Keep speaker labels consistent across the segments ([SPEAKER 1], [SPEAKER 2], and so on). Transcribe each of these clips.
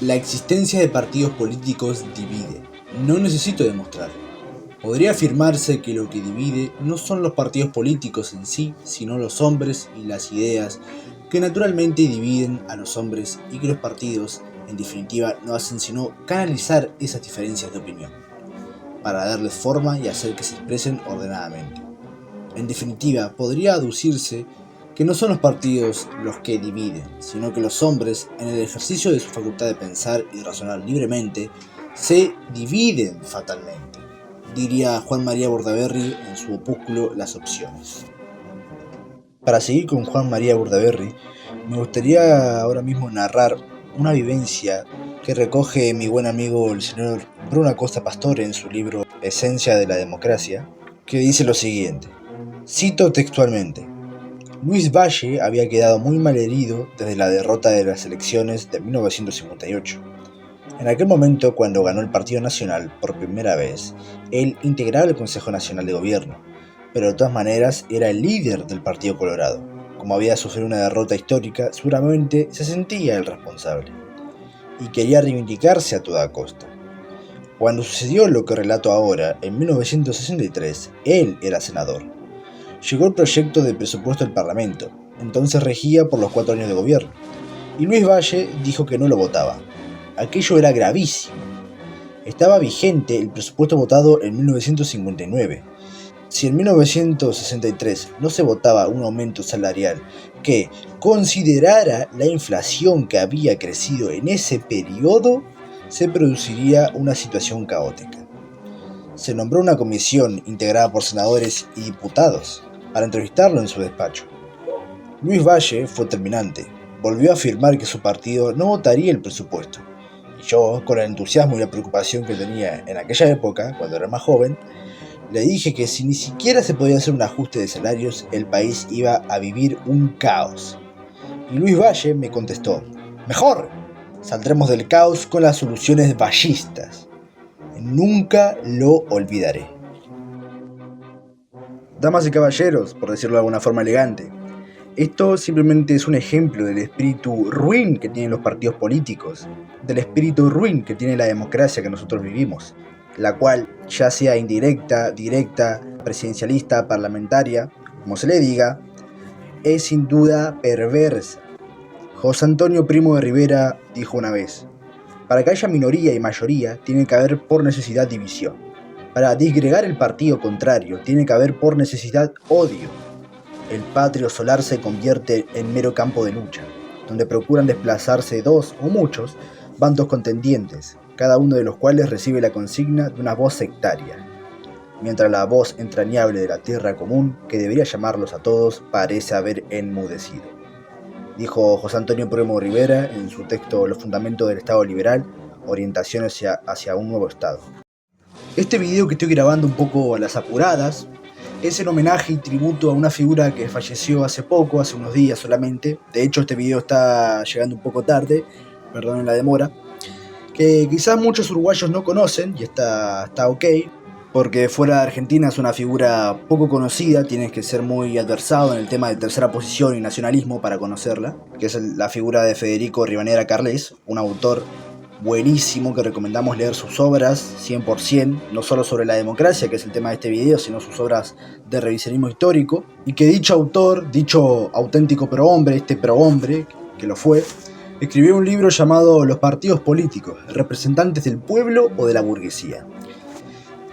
[SPEAKER 1] La existencia de partidos políticos divide. No necesito demostrarlo. Podría afirmarse que lo que divide no son los partidos políticos en sí, sino los hombres y las ideas que naturalmente dividen a los hombres, y que los partidos, en definitiva, no hacen sino canalizar esas diferencias de opinión, para darles forma y hacer que se expresen ordenadamente. En definitiva, podría aducirse que no son los partidos los que dividen, sino que los hombres, en el ejercicio de su facultad de pensar y razonar libremente, se dividen fatalmente, diría Juan María Bordaberry en su opúsculo Las opciones. Para seguir con Juan María Bordaberry, me gustaría ahora mismo narrar una vivencia que recoge mi buen amigo el señor Bruno Acosta Pastore en su libro Esencia de la Democracia, que dice lo siguiente. Cito textualmente: Luis Valle había quedado muy malherido desde la derrota de las elecciones de 1958. En aquel momento, cuando ganó el Partido Nacional por primera vez, él integraba el Consejo Nacional de Gobierno, pero de todas maneras era el líder del Partido Colorado. Como había sufrido una derrota histórica, seguramente se sentía el responsable, y quería reivindicarse a toda costa. Cuando sucedió lo que relato ahora, en 1963, él era senador. Llegó el proyecto de presupuesto del Parlamento, entonces regía por los 4 años de gobierno, y Luis Valle dijo que no lo votaba. Aquello era gravísimo. Estaba vigente el presupuesto votado en 1959. Si en 1963 no se votaba un aumento salarial que considerara la inflación que había crecido en ese periodo, se produciría una situación caótica. Se nombró una comisión integrada por senadores y diputados para entrevistarlo en su despacho. Luis Valle fue terminante. Volvió a afirmar que su partido no votaría el presupuesto. Y yo, con el entusiasmo y la preocupación que tenía en aquella época, cuando era más joven, le dije que si ni siquiera se podía hacer un ajuste de salarios, el país iba a vivir un caos. Y Luis Valle me contestó: mejor, saldremos del caos con las soluciones vallistas. Nunca lo olvidaré. Damas y caballeros, por decirlo de alguna forma elegante, esto simplemente es un ejemplo del espíritu ruin que tienen los partidos políticos, del espíritu ruin que tiene la democracia que nosotros vivimos, la cual, ya sea indirecta, directa, presidencialista, parlamentaria, como se le diga, es sin duda perversa. José Antonio Primo de Rivera dijo una vez: para que haya minoría y mayoría, tiene que haber por necesidad división. Para disgregar el partido contrario, tiene que haber por necesidad odio. El patrio solar se convierte en mero campo de lucha, donde procuran desplazarse dos o muchos bandos contendientes, cada uno de los cuales recibe la consigna de una voz sectaria, mientras la voz entrañable de la tierra común, que debería llamarlos a todos, parece haber enmudecido. Dijo José Antonio Primo de Rivera en su texto Los fundamentos del Estado liberal, orientaciones hacia un nuevo Estado. Este video que estoy grabando un poco a las apuradas es en homenaje y tributo a una figura que falleció hace poco, hace unos días solamente. De hecho, este video está llegando un poco tarde, perdonen la demora, que quizás muchos uruguayos no conocen, y está ok, porque fuera de Argentina es una figura poco conocida, tienes que ser muy adversado en el tema de tercera posición y nacionalismo para conocerla, que es la figura de Federico Rivadeneira Carles, un autor buenísimo que recomendamos leer sus obras 100%, no solo sobre la democracia, que es el tema de este video, sino sus obras de revisionismo histórico, y que dicho autor, dicho auténtico prohombre, este prohombre, que lo fue, escribió un libro llamado Los partidos políticos, representantes del pueblo o de la burguesía.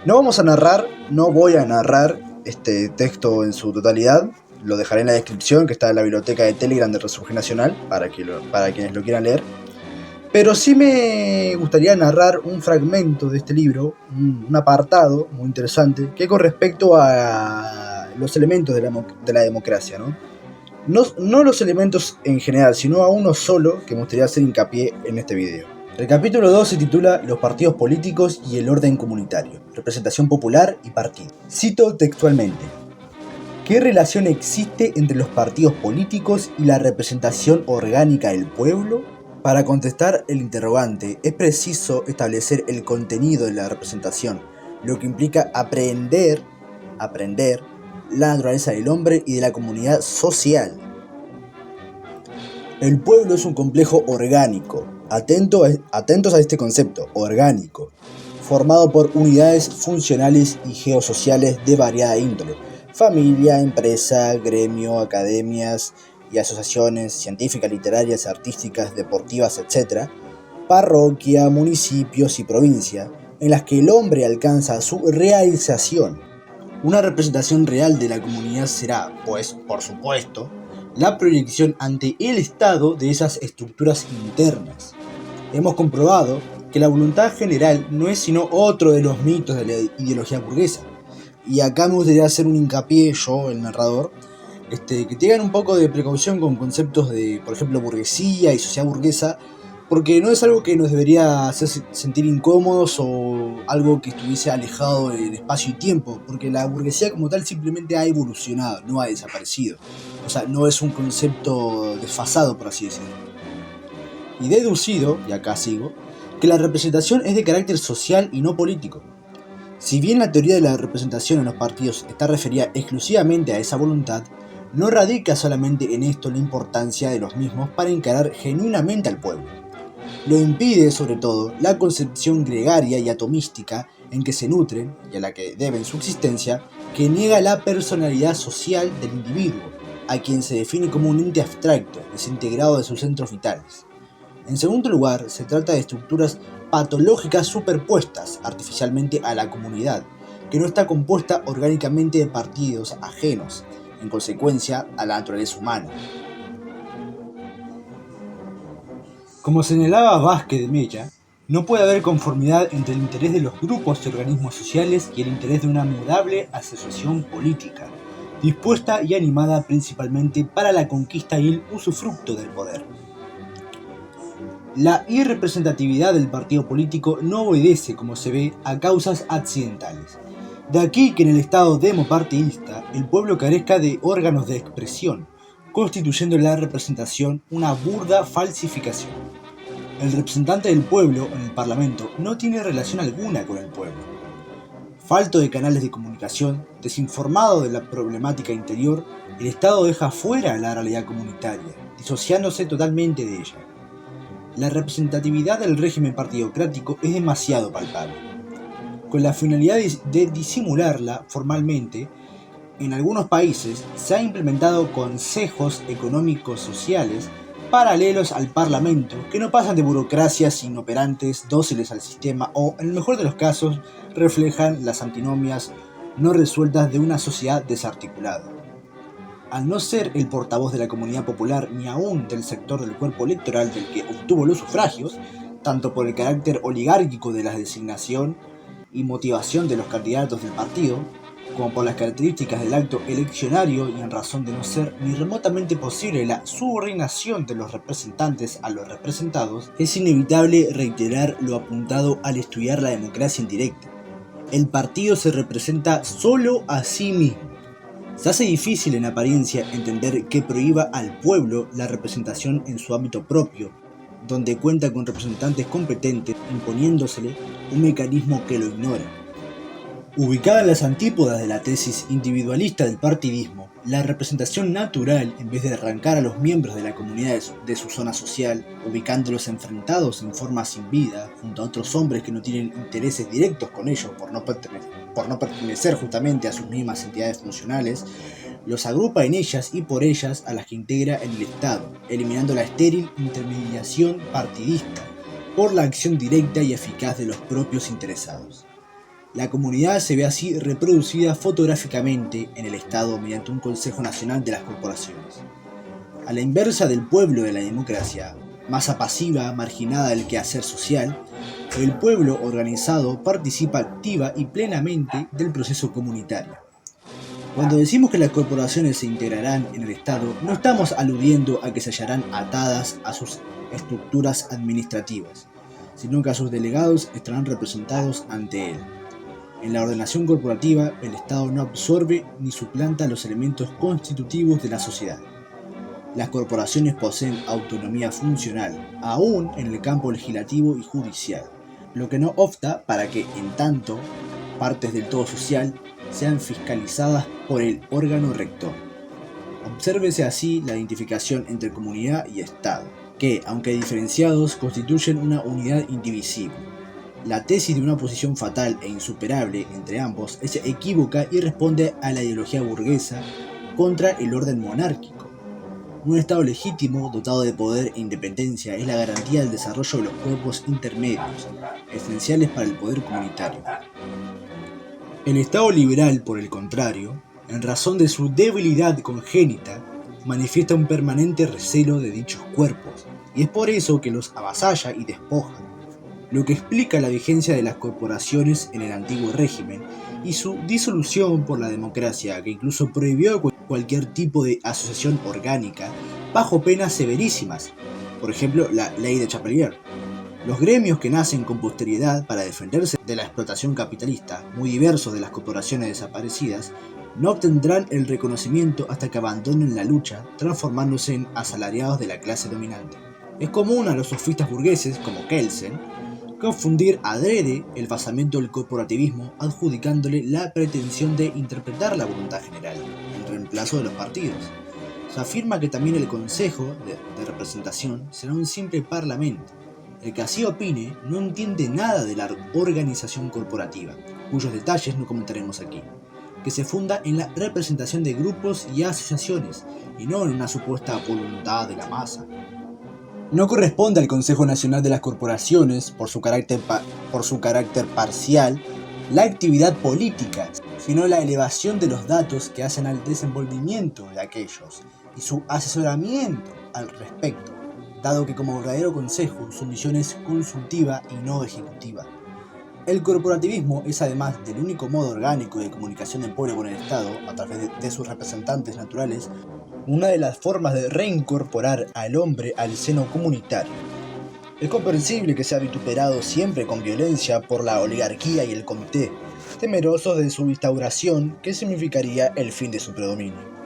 [SPEAKER 1] No voy a narrar este texto en su totalidad, lo dejaré en la descripción, que está en la biblioteca de Telegram de Resurgir Nacional, para quienes lo quieran leer. Pero sí me gustaría narrar un fragmento de este libro, un apartado muy interesante, que es con respecto a los elementos de la democracia, ¿no? No los elementos en general, sino a uno solo que me gustaría hacer hincapié en este video. El capítulo 2 se titula Los partidos políticos y el orden comunitario, representación popular y partido. Cito textualmente: ¿qué relación existe entre los partidos políticos y la representación orgánica del pueblo? Para contestar el interrogante, es preciso establecer el contenido de la representación, lo que implica aprender la naturaleza del hombre y de la comunidad social. El pueblo es un complejo orgánico, Atentos a este concepto orgánico, formado por unidades funcionales y geosociales de variada índole: familia, empresa, gremio, academias y asociaciones científicas, literarias, artísticas, deportivas, etc., parroquia, municipios y provincia, en las que el hombre alcanza su realización. Una representación real de la comunidad será, pues, por supuesto, la proyección ante el Estado de esas estructuras internas. Hemos comprobado que la voluntad general no es sino otro de los mitos de la ideología burguesa. Y acá me gustaría hacer un hincapié, yo, el narrador, que tengan un poco de precaución con conceptos de, por ejemplo, burguesía y sociedad burguesa, porque no es algo que nos debería hacer sentir incómodos o algo que estuviese alejado del espacio y tiempo, porque la burguesía como tal simplemente ha evolucionado, no ha desaparecido. O sea, no es un concepto desfasado, por así decirlo. Y deducido, y acá sigo, que la representación es de carácter social y no político. Si bien la teoría de la representación en los partidos está referida exclusivamente a esa voluntad, no radica solamente en esto la importancia de los mismos para encarar genuinamente al pueblo. Lo impide, sobre todo, la concepción gregaria y atomística en que se nutren, y a la que deben su existencia, que niega la personalidad social del individuo, a quien se define como un ente abstracto, desintegrado de sus centros vitales. En segundo lugar, se trata de estructuras patológicas superpuestas artificialmente a la comunidad, que no está compuesta orgánicamente de partidos ajenos, en consecuencia, a la naturaleza humana. Como señalaba Vázquez de Mella, no puede haber conformidad entre el interés de los grupos y organismos sociales y el interés de una mudable asociación política, dispuesta y animada principalmente para la conquista y el usufructo del poder. La irrepresentatividad del partido político no obedece, como se ve, a causas accidentales. De aquí que en el estado demopartidista el pueblo carezca de órganos de expresión, constituyendo la representación una burda falsificación. El representante del pueblo en el Parlamento no tiene relación alguna con el pueblo. Falto de canales de comunicación, desinformado de la problemática interior, el Estado deja fuera la realidad comunitaria, disociándose totalmente de ella. La representatividad del régimen partidocrático es demasiado palpable. Con la finalidad de disimularla formalmente, en algunos países se han implementado consejos económicos sociales paralelos al Parlamento, que no pasan de burocracias inoperantes, dóciles al sistema o, en el mejor de los casos, reflejan las antinomias no resueltas de una sociedad desarticulada. Al no ser el portavoz de la comunidad popular ni aún del sector del cuerpo electoral del que obtuvo los sufragios, tanto por el carácter oligárquico de la designación y motivación de los candidatos del partido, como por las características del acto eleccionario y en razón de no ser ni remotamente posible la subordinación de los representantes a los representados, es inevitable reiterar lo apuntado al estudiar la democracia indirecta. El partido se representa solo a sí mismo. Se hace difícil en apariencia entender que prohíba al pueblo la representación en su ámbito propio, donde cuenta con representantes competentes imponiéndosele un mecanismo que lo ignora. Ubicada en las antípodas de la tesis individualista del partidismo, la representación natural, en vez de arrancar a los miembros de la comunidad de su zona social, ubicándolos enfrentados en forma sin vida, junto a otros hombres que no tienen intereses directos con ellos por no pertenecer justamente a sus mismas entidades funcionales, los agrupa en ellas y por ellas a las que integra en el Estado, eliminando la estéril intermediación partidista por la acción directa y eficaz de los propios interesados. La comunidad se ve así reproducida fotográficamente en el Estado mediante un Consejo Nacional de las Corporaciones. A la inversa del pueblo de la democracia, masa pasiva, marginada del quehacer social, el pueblo organizado participa activa y plenamente del proceso comunitario. Cuando decimos que las corporaciones se integrarán en el Estado, no estamos aludiendo a que se hallarán atadas a sus estructuras administrativas, sino que a sus delegados estarán representados ante él. En la ordenación corporativa, el Estado no absorbe ni suplanta los elementos constitutivos de la sociedad. Las corporaciones poseen autonomía funcional, aún en el campo legislativo y judicial, lo que no obsta para que, en tanto, partes del todo social sean fiscalizadas por el órgano rector. Obsérvese así la identificación entre comunidad y Estado. que, aunque diferenciados, constituyen una unidad indivisible. La tesis de una oposición fatal e insuperable entre ambos es equívoca y responde a la ideología burguesa contra el orden monárquico. Un Estado legítimo, dotado de poder e independencia, es la garantía del desarrollo de los cuerpos intermedios, esenciales para el poder comunitario. El Estado liberal, por el contrario, en razón de su debilidad congénita, manifiesta un permanente recelo de dichos cuerpos, y es por eso que los avasalla y despoja, lo que explica la vigencia de las corporaciones en el antiguo régimen y su disolución por la democracia, que incluso prohibió cualquier tipo de asociación orgánica bajo penas severísimas, por ejemplo la Ley de Chapelier. Los gremios que nacen con posterioridad para defenderse de la explotación capitalista, muy diversos de las corporaciones desaparecidas, no obtendrán el reconocimiento hasta que abandonen la lucha, transformándose en asalariados de la clase dominante. Es común a los sofistas burgueses, como Kelsen, confundir adrede el basamiento del corporativismo adjudicándole la pretensión de interpretar la voluntad general, en reemplazo de los partidos. Se afirma que también el Consejo de Representación será un simple parlamento. El que así opine no entiende nada de la organización corporativa, cuyos detalles no comentaremos aquí, que se funda en la representación de grupos y asociaciones, y no en una supuesta voluntad de la masa. No corresponde al Consejo Nacional de las Corporaciones, por su carácter parcial, la actividad política, sino la elevación de los datos que hacen al desenvolvimiento de aquellos y su asesoramiento al respecto, dado que como verdadero consejo su misión es consultiva y no ejecutiva. El corporativismo es además del único modo orgánico de comunicación del pueblo con el Estado, a través de sus representantes naturales, una de las formas de reincorporar al hombre al seno comunitario. Es comprensible que sea vituperado siempre con violencia por la oligarquía y el comité, temerosos de su instauración, que significaría el fin de su predominio.